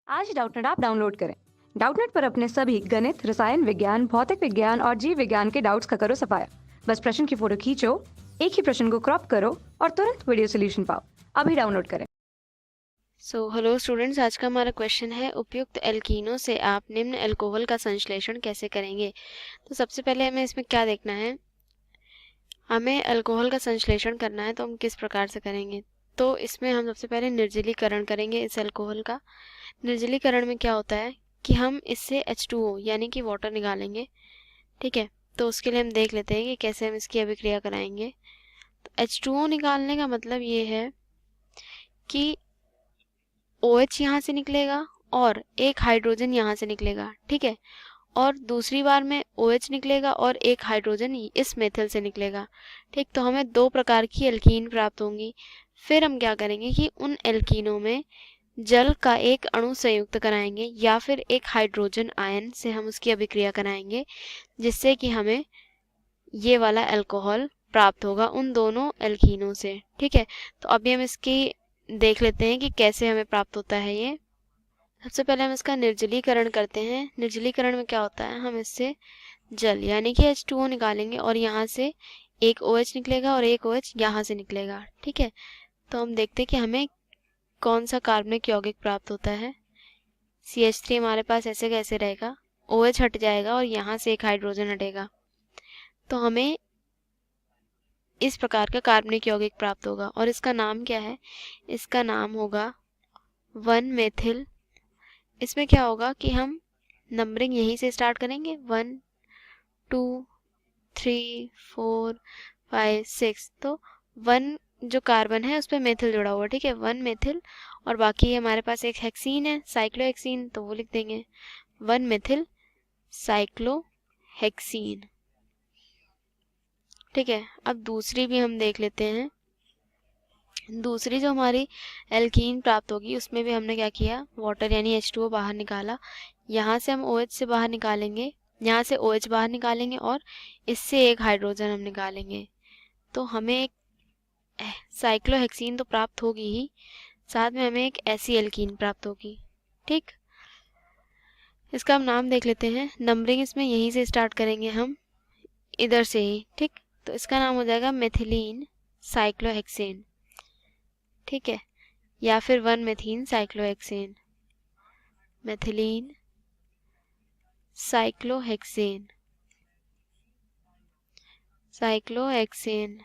आज Doubtnut app download करें। Doubtnut पर अपने सभी गणित, रसायन विज्ञान, भौतिक विज्ञान और जीव विज्ञान के डाउट्स का करो सफाया। बस प्रश्न की फोटो खींचो, एक ही प्रश्न को क्रॉप करो और तुरंत वीडियो सोल्यूशन पाओ। अभी डाउनलोड करें। हेलो स्टूडेंट्स, आज का हमारा क्वेश्चन है उपयुक्त एल्कीनों से आप निम्न एल्कोहल का संश्लेषण कैसे करेंगे। तो सबसे पहले हमें इसमें क्या देखना है, हमें अल्कोहल का संश्लेषण करना है तो हम किस प्रकार से करेंगे। तो इसमें हम सबसे पहले निर्जलीकरण करेंगे इस अल्कोहल का। निर्जलीकरण में क्या होता है कि हम इससे H2O यानी कि वाटर निकालेंगे। ठीक है, तो उसके लिए हम देख लेते हैं कि कैसे हम इसकी अभिक्रिया कराएंगे। तो H2O निकालने का मतलब ये है कि OH यहाँ से निकलेगा और एक हाइड्रोजन यहाँ से निकलेगा। ठीक है, और दूसरी बार में OH निकलेगा और एक हाइड्रोजन इस मेथिल से निकलेगा। ठीक, तो हमें दो प्रकार की एल्कीन प्राप्त होंगी। फिर हम क्या करेंगे कि उन एल्कीनों में जल का एक अणु संयुक्त कराएंगे या फिर एक हाइड्रोजन आयन से हम उसकी अभिक्रिया कराएंगे, जिससे कि हमें ये वाला अल्कोहल प्राप्त होगा उन दोनों एल्कीनों से। ठीक है, तो अभी हम इसकी देख लेते हैं कि कैसे हमें प्राप्त होता है ये। सबसे पहले हम इसका निर्जलीकरण करते हैं। निर्जलीकरण में क्या होता है, हम इससे जल यानी कि H2O निकालेंगे और यहाँ से एक OH निकलेगा और एक OH यहाँ से निकलेगा। ठीक है, तो हम देखते हैं कि हमें कौन सा कार्बनिक यौगिक प्राप्त होता है। CH3 हमारे पास ऐसे कैसे रहेगा, OH हट जाएगा और यहाँ से एक हाइड्रोजन हटेगा, तो हमें इस प्रकार का कार्बनिक यौगिक प्राप्त होगा। और इसका नाम क्या है, इसका नाम होगा 1-मेथिल। इसमें क्या होगा कि हम नंबरिंग यहीं से स्टार्ट करेंगे, 1 2 3 4 5 6। तो 1 जो कार्बन है उस पर मेथिल जुड़ा हुआ। ठीक है, 1 मेथिल, और बाकी हमारे पास एक हेक्सीन है, साइक्लोहेक्सीन, तो वो लिख देंगे 1 मेथिल साइक्लोहेक्सीन। ठीक है, अब दूसरी भी हम देख लेते हैं। दूसरी जो हमारी एल्कीन प्राप्त होगी उसमें भी हमने क्या किया, वाटर यानी H2O बाहर निकाला। यहाँ से हम OH से बाहर निकालेंगे, यहाँ से OH बाहर निकालेंगे और इससे एक हाइड्रोजन हम निकालेंगे, तो हमें एक साइक्लोहेक्सीन तो प्राप्त होगी ही, साथ में हमें एक ऐसी एल्कीन प्राप्त होगी। ठीक, इसका हम नाम देख लेते हैं। नंबरिंग इसमें यहीं से स्टार्ट करेंगे हम, इधर से ही। ठीक, तो इसका नाम हो जाएगा मेथिलीन साइक्लोहेक्सेन। ठीक है, या फिर 1 मेथीन साइक्लोहेक्सेन, मेथिलीन साइक्लोहेक्सेन, साइक्लोहेक्सेन।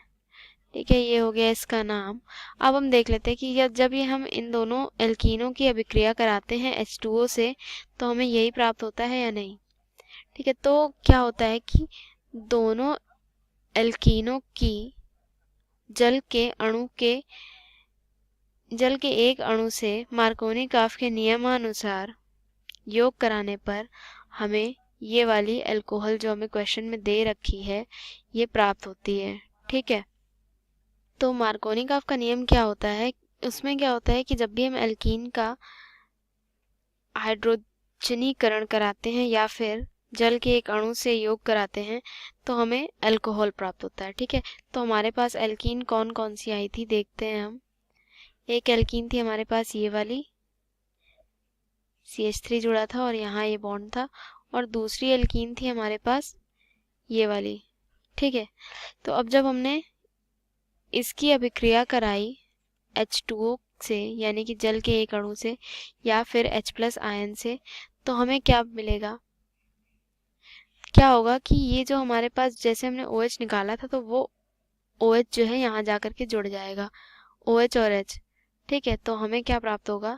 ठीक है, ये हो गया इसका नाम। अब हम देख लेते हैं कि जब ये हम इन दोनों एल्कीनों की अभिक्रिया कराते हैं H2O से, तो हमें यही प्राप्त होता है या नहीं। ठीक है, तो क्या होता है कि दोनों एल्कीनों की जल के एक अणु से मार्कोनी-काफ के नियमानुसार योग कराने पर हमें ये वाली अल्कोहल जो हमें क्वेश्चन में दे रखी है ये प्राप्त होती है। ठीक है, तो मार्कोनी-काफ का नियम क्या होता है, उसमें क्या होता है कि जब भी हम एल्कीन का हाइड्रोजनीकरण कराते हैं या फिर जल के एक अणु से योग कराते हैं तो हमें अल्कोहल प्राप्त होता है। ठीक है, तो हमारे पास एल्कीन कौन कौन सी आई थी देखते हैं हम। एक एल्कीन थी हमारे पास ये वाली, CH3 जुड़ा था और यहाँ ये बॉन्ड था, और दूसरी एल्कीन थी हमारे पास ये वाली। ठीक है, तो अब जब हमने इसकी अभिक्रिया कराई H2O से यानी कि जल के एक अणु से या फिर H+ आयन से, तो हमें क्या मिलेगा, क्या होगा कि ये जो हमारे पास जैसे हमने OH निकाला था तो वो OH जो है यहाँ जाकर के जुड़ जाएगा, OH और H। ठीक है, तो हमें क्या प्राप्त होगा,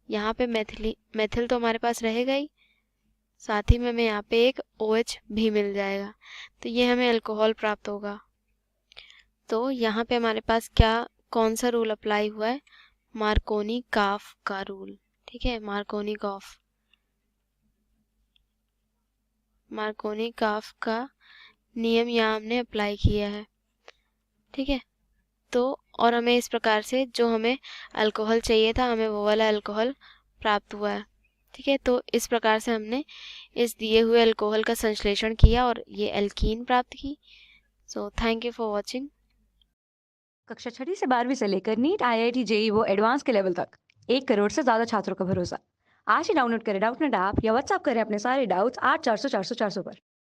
यहाँ पे मेथिल तो हमारे पास रहेगा ही, साथ ही में हमें यहाँ पे एक OH भी मिल जाएगा, तो ये हमें अल्कोहल प्राप्त होगा। तो यहाँ पे हमारे पास क्या कौन सा रूल अप्लाई हुआ है, मार्कोनी काफ का रूल। ठीक है, मार्कोनी काफ का नियम यहाँ हमने अप्लाई किया है। ठीक है, तो और हमें इस प्रकार से जो हमें अल्कोहल चाहिए था हमें वो वाला अल्कोहल प्राप्त हुआ है। ठीक है, तो इस प्रकार से हमने इस दिए हुए अल्कोहल का संश्लेषण किया और ये एल्कीन प्राप्त की। So thank you for watching. कक्षा 6 से 12वीं से लेकर नीट, IIT, JEE वो एडवांस के लेवल तक 1 करोड़ से ज्यादा छात्रों का भरोसा। आज ही डाउनलोड करें डाउटनेट ऐप या व्हाट्सएप करें अपने सारे डाउट्स 8400 400 400 पर।